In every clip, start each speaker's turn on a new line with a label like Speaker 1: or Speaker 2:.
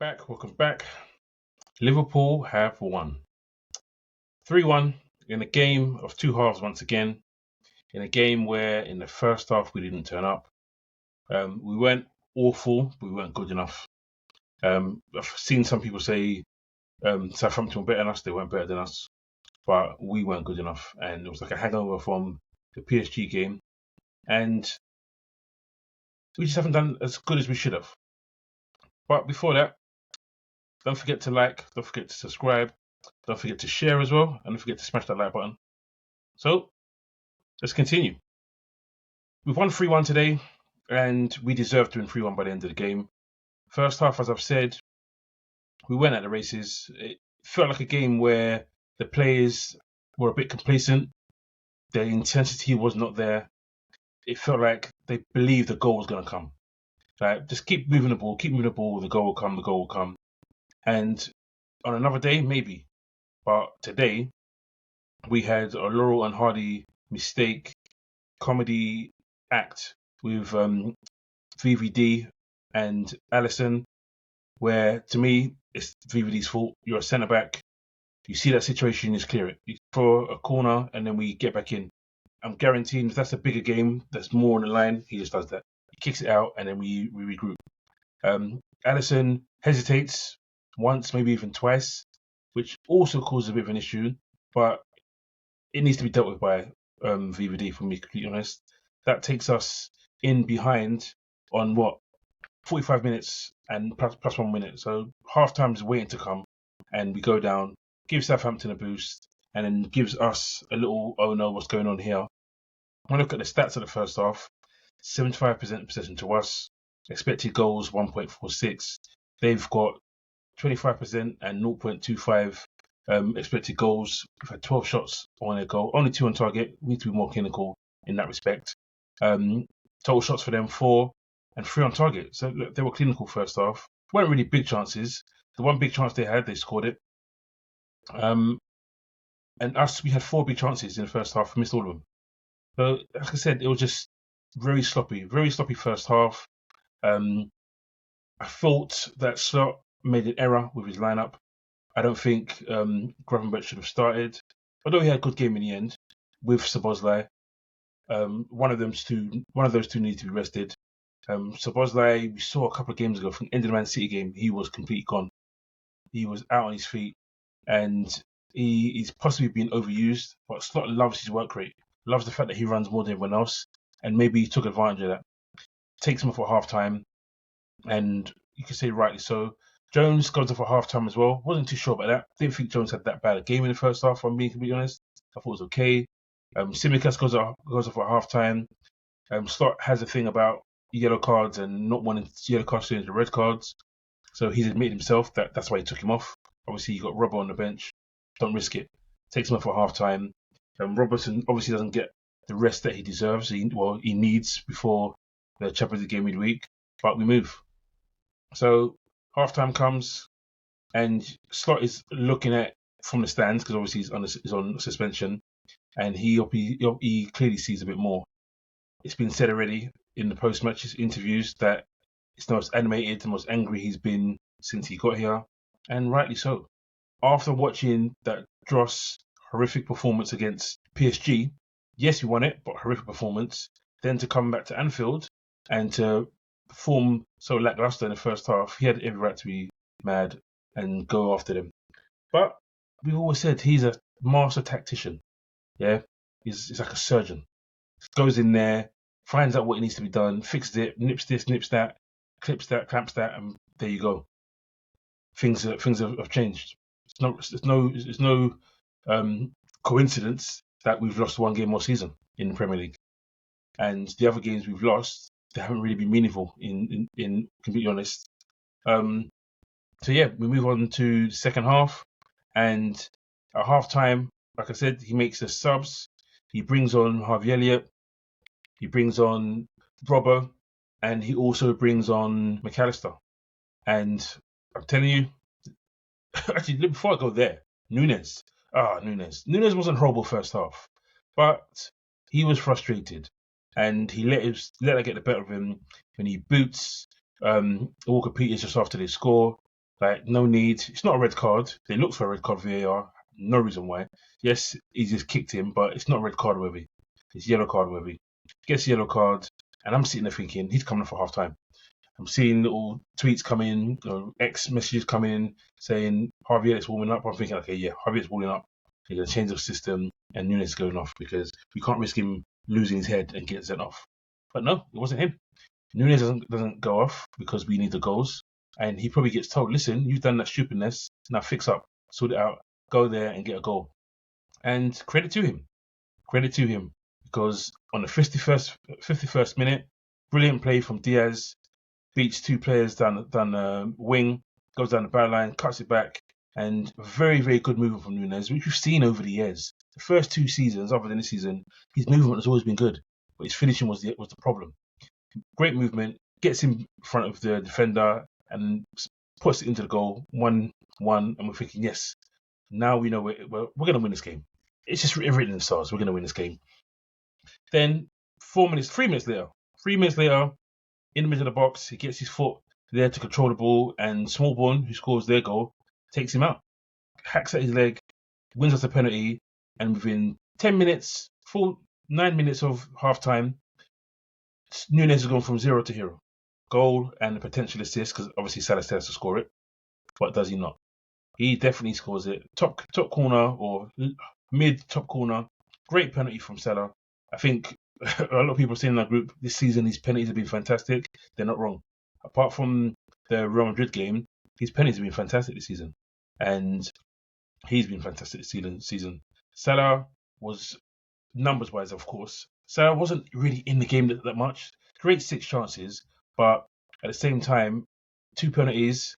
Speaker 1: Welcome back. Liverpool have won. 3-1 in a game of two halves once again. In a game where in the first half we didn't turn up. We weren't awful, but we weren't good enough. I've seen some people say Southampton were better than us. They weren't better than us. But we weren't good enough. And it was like a hangover from the PSG game. And we just haven't done as good as we should have. But before that, don't forget to like, don't forget to subscribe, don't forget to share as well, and don't forget to smash that like button. So, let's continue. We've won 3-1 today, and we deserved to win 3-1 by the end of the game. First half, as I've said, we went at the races. It felt like a game where the players were a bit complacent. Their intensity was not there. It felt like they believed the goal was going to come. Like, just keep moving the ball, the goal will come. And on another day, maybe. But today, we had a Laurel and Hardy mistake comedy act with VVD and Alisson, where to me, it's VVD's fault. You're a centre-back. You see that situation, you just clear it. You throw a corner and then we get back in. I'm guaranteeing if that's a bigger game, that's more on the line, he just does that. He kicks it out and then we regroup. Alisson hesitates once, maybe even twice, which also causes a bit of an issue, but it needs to be dealt with by VVD, for me, completely honest. That takes us in behind on 45 minutes and plus 1 minute. So half time is waiting to come, and we go down, give Southampton a boost, and then gives us a little, oh no, what's going on here? When I look at the stats of the first half, 75% possession to us, expected goals 1.46. They've got 25% and 0.25 expected goals. We've had 12 shots on their goal, only 2 on target. We need to be more clinical in that respect. Total shots for them 4 and 3 on target. So look, they were clinical first half. Weren't really big chances. The one big chance they had, they scored it. And us, we had 4 big chances in the first half. We missed all of them. So like I said, it was just very sloppy first half. I thought that Slot made an error with his lineup. I don't think Gravenberch should have started, although he had a good game in the end with Szoboszlai. One of those two needed to be rested. Szoboszlai, we saw a couple of games ago from the end of the Man City game, he was completely gone. He was out on his feet, and he's possibly been overused. But Slot loves his work rate, loves the fact that he runs more than everyone else, and maybe he took advantage of that. Takes him off at half time, and you can say rightly so. Jones goes off at half time as well. Wasn't too sure about that. Didn't think Jones had that bad a game in the first half, if I'm being completely honest. I thought it was okay. Tsimikas goes off at half time. Slot has a thing about yellow cards and not wanting yellow cards to change to red cards. So he's admitted himself that's why he took him off. Obviously, you got Robbo on the bench. Don't risk it. Takes him off at half time. Robertson obviously doesn't get the rest that he deserves. He needs before the Champions League game midweek. But we move. So halftime comes, and Slot is looking at from the stands because obviously he's on suspension, and he clearly sees a bit more. It's been said already in the post-match interviews that it's the most animated, the most angry he's been since he got here, and rightly so. After watching that Dross horrific performance against PSG, yes, we won it, but horrific performance. Then to come back to Anfield and to perform so lackluster in the first half, he had every right to be mad and go after them. But we've always said he's a master tactician. Yeah, he's like a surgeon. Goes in there, finds out what needs to be done, fixes it, nips this, nips that, clips that, clamps that, and there you go. Things have changed. It's no coincidence that we've lost 1 game all season in the Premier League, and the other games we've lost, they haven't really been meaningful, in completely honest. So yeah, we move on to the second half, and at half time, like I said, he makes the subs. He brings on Harvey Elliott, he brings on Robbo, and he also brings on McAllister. And I'm telling you, actually, before I go there, Nunez. Nunez wasn't horrible first half, but he was frustrated. And he let her get the better of him when he boots Walker Peters just after they score. Like, no need. It's not a red card. They looked for a red card VAR. No reason why. Yes, he just kicked him, but it's not red card worthy. It's yellow card worthy. Gets a yellow card, and I'm sitting there thinking, he's coming off for half time. I'm seeing little tweets come in, X messages come in saying Harvey Elliott's warming up. I'm thinking, okay, yeah, Harvey Elliott's warming up. He's going to change the system, and Nunez is going off because we can't risk him losing his head and getting sent off. But no, it wasn't him. Nunez doesn't go off because we need the goals. And he probably gets told, listen, you've done that stupidness, now fix up, sort it out, go there and get a goal. And credit to him. Because on the 51st minute, brilliant play from Diaz, beats two players down the wing, goes down the back line, cuts it back, and very, very good movement from Nunez, which we've seen over the years. The first 2 seasons, other than this season, his movement has always been good, but his finishing was the problem. Great movement, gets in front of the defender and puts it into the goal, 1-1, and we're thinking, yes, now we know we're going to win this game. It's just written in the stars, we're going to win this game. Then 3 minutes later, in the middle of the box, he gets his foot there to control the ball, and Smallborn, who scores their goal, takes him out, hacks at his leg, wins us a penalty, and within 9 minutes of half time, Nunez has gone from 0 to hero. Goal and a potential assist, because obviously Salah has to score it, but does he not? He definitely scores it. Top corner or mid-top corner. Great penalty from Salah. I think a lot of people are saying in our group this season his penalties have been fantastic. They're not wrong. Apart from the Real Madrid game, his penalties have been fantastic this season. And he's been fantastic this season. Salah was, numbers-wise, of course, Salah wasn't really in the game that much. Great 6 chances, but at the same time, 2 penalties,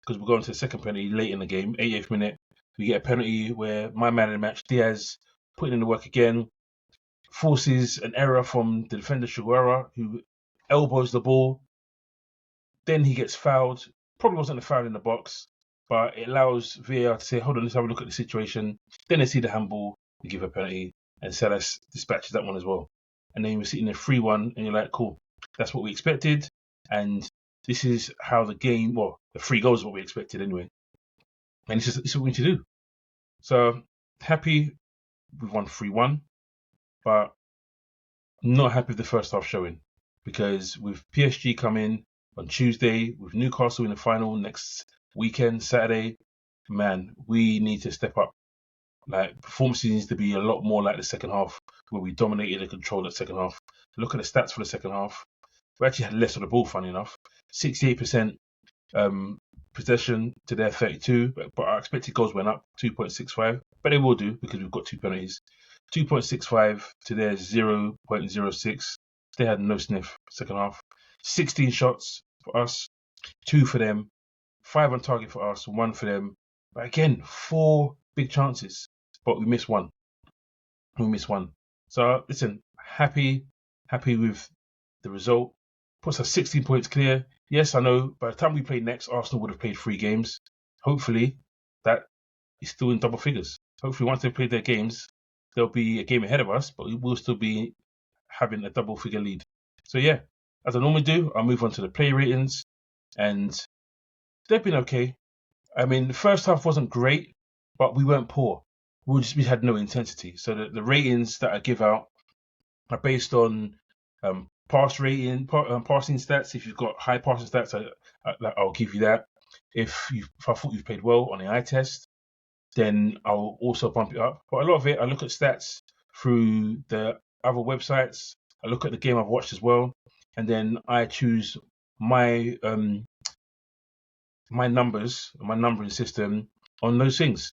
Speaker 1: because we're going to the second penalty late in the game, 88th minute. We get a penalty where my man in the match, Diaz, putting in the work again, forces an error from the defender, Shiguera, who elbows the ball. Then he gets fouled. Probably wasn't a foul in the box, but it allows VAR to say, hold on, let's have a look at the situation. Then they see the handball, they give a penalty, and Salah dispatches that one as well. And then you're sitting there 3-1, and you're like, cool, that's what we expected. And this is how the game, well, the 3 goals is what we expected anyway. And this is what we need to do. So, happy we've won 3-1, but not happy with the first half showing. Because with PSG coming on Tuesday, with Newcastle in the final next weekend, Saturday, man, we need to step up. Like, performances needs to be a lot more like the second half, where we dominated and controlled the second half. Look at the stats for the second half. We actually had less of the ball, funny enough. 68% possession to their 32, but our expected goals went up 2.65. But they will do because we've got 2 penalties. 2.65 to their 0.06. They had no sniff second half. 16 shots for us, 2 for them. 5 on target for us, 1 for them. But again, 4 big chances, but we missed 1. So listen, happy with the result. Puts us 16 points clear. Yes, I know, by the time we play next, Arsenal would have played 3 games. Hopefully, that is still in double figures. Hopefully, once they've played their games, there'll be a game ahead of us, but we will still be having a double figure lead. So yeah, as I normally do, I'll move on to the player ratings, and they've been okay. I mean, the first half wasn't great, but we weren't poor. We had no intensity. So the ratings that I give out are based on passing stats. If you've got high passing stats, I'll give you that. If I thought you've played well on the eye test, then I'll also bump it up. But a lot of it, I look at stats through the other websites. I look at the game I've watched as well, and then I choose my numbers, my numbering system on those things.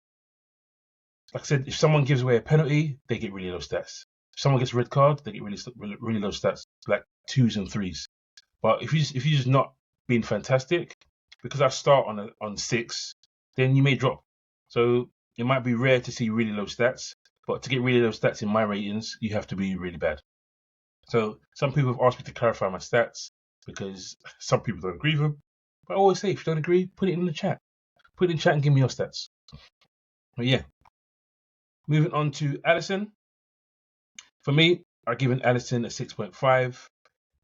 Speaker 1: Like I said, if someone gives away a penalty, they get really low stats. If someone gets a red card, they get really low stats, like 2s and 3s. But if you're just not being fantastic, because I start on 6, then you may drop. So it might be rare to see really low stats, but to get really low stats in my ratings, you have to be really bad. So some people have asked me to clarify my stats because some people don't agree with them. But I always say, if you don't agree, put it in the chat. Put it in the chat and give me your stats. But yeah. Moving on to Alisson. For me, I've given Alisson a 6.5.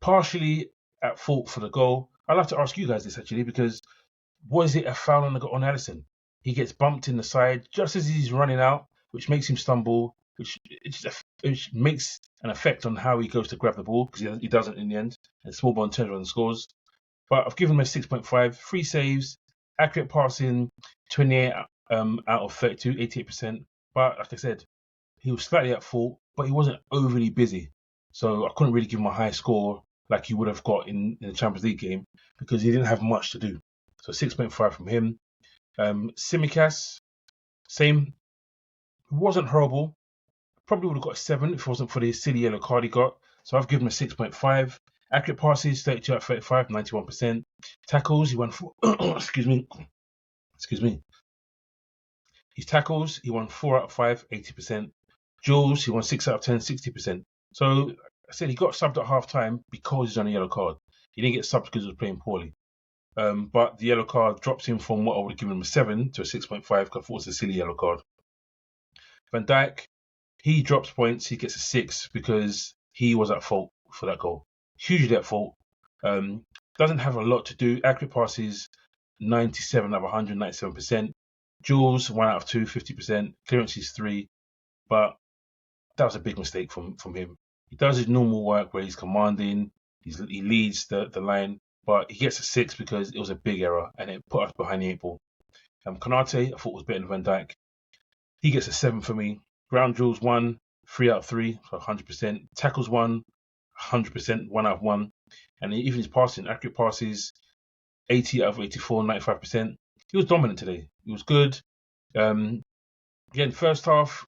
Speaker 1: Partially at fault for the goal. I'd like to ask you guys this actually, because Was it a foul on Alisson? He gets bumped in the side just as he's running out, which makes him stumble, which makes an effect on how he goes to grab the ball, because he doesn't in the end. And Smallbone turns around and scores. But I've given him a 6.5. 3 saves, accurate passing, 28 out of 32, 88%. But like I said, he was slightly at fault, but he wasn't overly busy. So I couldn't really give him a high score like you would have got in the Champions League game, because he didn't have much to do. So 6.5 from him. Tsimikas, same. It wasn't horrible. Probably would have got a 7 if it wasn't for the silly yellow card he got. So I've given him a 6.5. Accurate passes, 32 out of 35, 91%. Tackles, he won 4. Excuse me. His tackles, he won 4 out of 5, 80%. Duels, he won 6 out of 10, 60%. So I said he got subbed at half time because he's on a yellow card. He didn't get subbed because he was playing poorly. But the yellow card drops him from what I would have given him a 7 to a 6.5 because I thought it was a silly yellow card. Van Dijk, he drops points. He gets a 6 because he was at fault for that goal. Hugely at fault. Doesn't have a lot to do. Accurate passes, 97 out of 100, 97%. Duels, 1 out of 2, 50%. Clearances, 3. But that was a big mistake from him. He does his normal work where he's commanding. He leads the line. But he gets a 6 because it was a big error and it put us behind the 8 ball. Konate, I thought was better than Van Dijk. He gets a 7 for me. Ground duels 1, 3 out of 3, so 100%. Tackles 1, 100%, 1 out of 1. And even his passing, accurate passes, 80 out of 84, 95%. He was dominant today. He was good. Again, first half,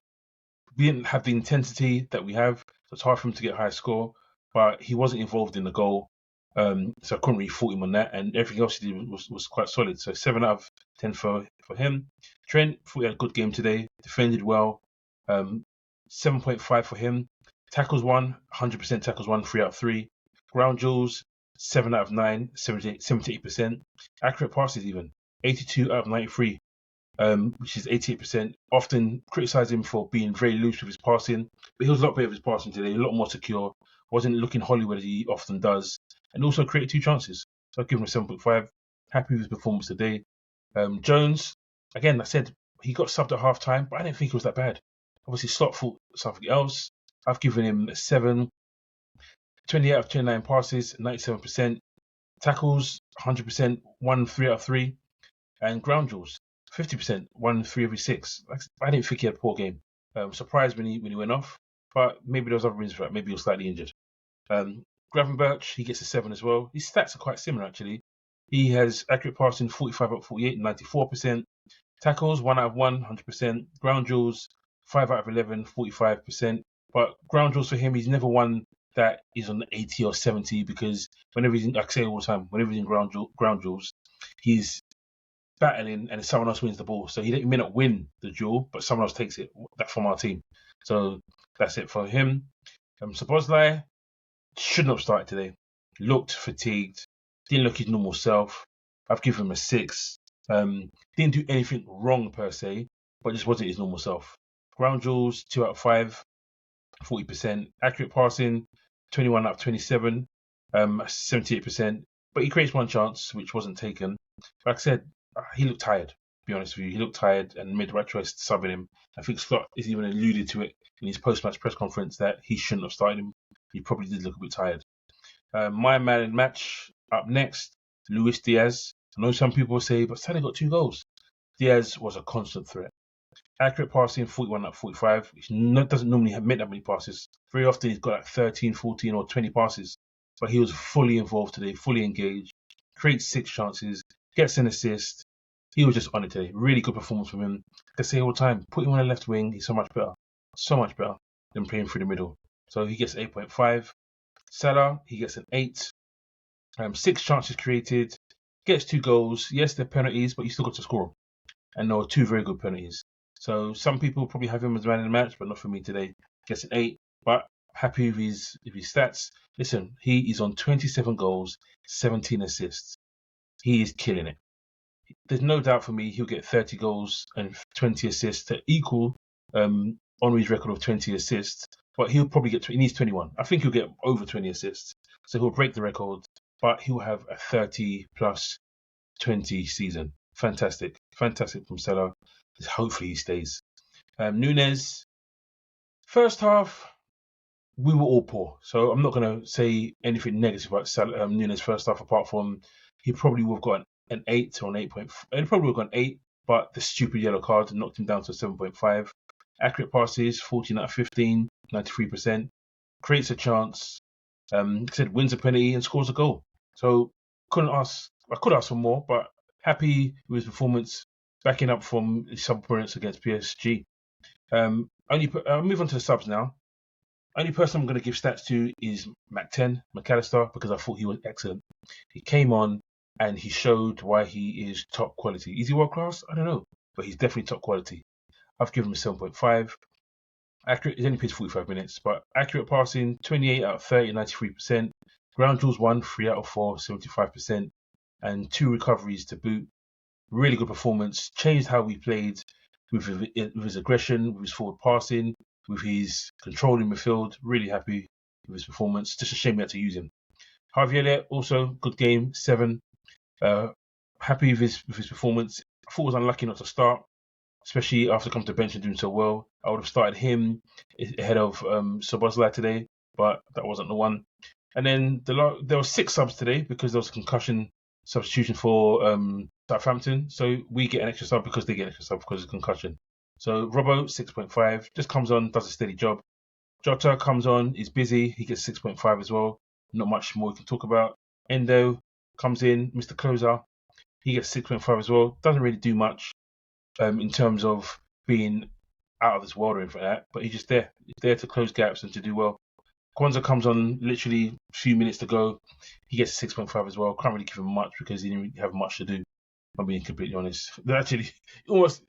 Speaker 1: we didn't have the intensity that we have. So it's hard for him to get a high score. But he wasn't involved in the goal. So I couldn't really fault him on that. And everything else he did was quite solid. So 7 out of 10 for him. Trent, thought he had a good game today. Defended well. 7.5 for him. Tackles 1, 100% tackles 1, 3 out of 3. Ground duels, 7 out of 9, 78%. Accurate passes even, 82 out of 93, which is 88%. Often criticise him for being very loose with his passing, but he was a lot better with his passing today, a lot more secure. Wasn't looking Hollywood as he often does, and also created 2 chances. So I've given him a 7.5. Happy with his performance today. Jones, again, I said he got subbed at half time, but I didn't think it was that bad. Obviously, Slot thought something else. I've given him a 7. 20 out of 29 passes, 97%. Tackles, 100%, 1 3 out of 3. And ground duels, 50%, 1 3 every 6. I didn't think he had a poor game. Surprised when he went off, but maybe there was other reasons for that. Maybe he was slightly injured. Gravenberch, he gets a 7 as well. His stats are quite similar, actually. He has accurate passing, 45 out of 48, 94%. Tackles, 1 out of 1, 100%. Ground duels, 5 out of 11, 45%. But ground duels for him, he's never won that is on 80 or 70 because whenever he's in, like I say all the time, whenever he's in ground duels, he's battling and someone else wins the ball. So he may not win the duel, but someone else takes it from our team. So that's it for him. Szoboszlai shouldn't have started today. Looked fatigued. Didn't look his normal self. I've given him a 6. Didn't do anything wrong per se, but just wasn't his normal self. Ground duels, 2 out of 5, 40%. Accurate passing, 21 out of 27, 78%. But he creates 1 chance, which wasn't taken. Like I said, he looked tired, to be honest with you. He looked tired and made the right choice to subbing him. I think Scott has even alluded to it in his post-match press conference that he shouldn't have started him. He probably did look a bit tired. My man in match up next, Luis Diaz. I know some people say, but Salah got 2 goals. Diaz was a constant threat. Accurate passing, 41 out of 45, which doesn't normally make that many passes. Very often he's got like 13, 14 or 20 passes. But he was fully involved today, fully engaged, creates 6 chances, gets an assist. He was just on it today. Really good performance from him. I say all the time, put him on the left wing, he's so much better than playing through the middle. So he gets 8.5. Salah, he gets an 8. 6 chances created, gets 2 goals. Yes, they're penalties, but you still got to score them. And there were 2 very good penalties. So some people probably have him as man in the match, but not for me today. Gets an 8, but happy with his stats. Listen, he is on 27 goals, 17 assists. He is killing it. There's no doubt for me he'll get 30 goals and 20 assists to equal Henry's record of 20 assists. But he'll probably he needs 21. I think he'll get over 20 assists. So he'll break the record, but he'll have a 30 plus 20 season. Fantastic from Salah. Hopefully he stays. Nunez, first half, we were all poor. So I'm not going to say anything negative about Nunez first half, apart from he probably would have got an 8 or an 8. He probably would have got an 8, but the stupid yellow card knocked him down to 7.5. Accurate passes, 14 out of 15, 93%. Creates a chance, said wins a penalty and scores a goal. So I could ask for more, but happy with his performance, backing up from his sub-appearance against PSG. I'll move on to the subs now. Only person I'm going to give stats to is McAllister, because I thought he was excellent. He came on and he showed why he is top quality. Is he world class? I don't know, but he's definitely top quality. I've given him 7.5. Accurate, he only plays 45 minutes, but accurate passing, 28 out of 30, 93%. Ground duels 1, 3 out of 4, 75%. And 2 recoveries to boot. Really good performance. Changed how we played with his aggression, with his forward passing, with his control in midfield. Really happy with his performance. Just a shame we had to use him. Harvey Elliott, also good game, 7. Happy with his performance. I thought it was unlucky not to start, especially after coming to bench and doing so well. I would have started him ahead of Szoboszlai today, but that wasn't the one. And then there were 6 subs today because there was a concussion substitution for Southampton. So we get an extra sub because they get an extra sub because of concussion. So Robbo, 6.5, just comes on, does a steady job. Jota comes on, is busy, he gets 6.5 as well. Not much more we can talk about. Endo comes in, Mr. Closer, he gets 6.5 as well. Doesn't really do much in terms of being out of this world or anything like that, but he's just there. He's there to close gaps and to do well. Kwanzaa comes on literally a few minutes to go. He gets 6.5 as well. Can't really give him much because he didn't really have much to do. I'm being completely honest. Actually, almost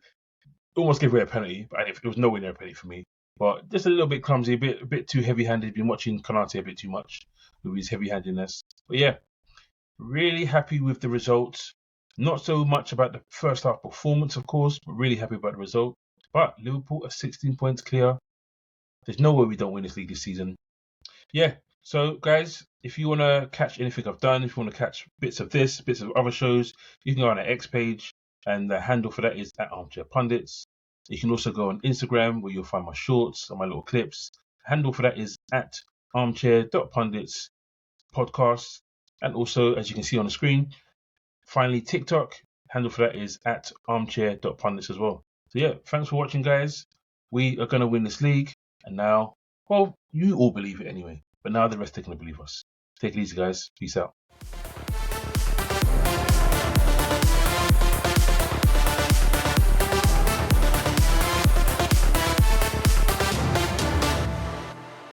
Speaker 1: gave away a penalty, but it was nowhere near a penalty for me. But just a little bit clumsy, a bit too heavy-handed. Been watching Konate a bit too much with his heavy-handedness. But yeah, really happy with the results. Not so much about the first half performance, of course, but really happy about the result. But Liverpool are 16 points clear. There's no way we don't win this league this season. Yeah, so guys, if you want to catch anything I've done, if you want to catch bits of this, bits of other shows, you can go on our X page, and the handle for that is @ArmchairPundits. You can also go on Instagram where you'll find my shorts and my little clips. The handle for that is @armchair.punditspodcast. And also, as you can see on the screen, finally TikTok, handle for that is @armchair.pundits as well. So yeah, thanks for watching, guys. We are going to win this league, and now, well, you all believe it anyway, but now the rest are going to believe us. Take it easy, guys. Peace out.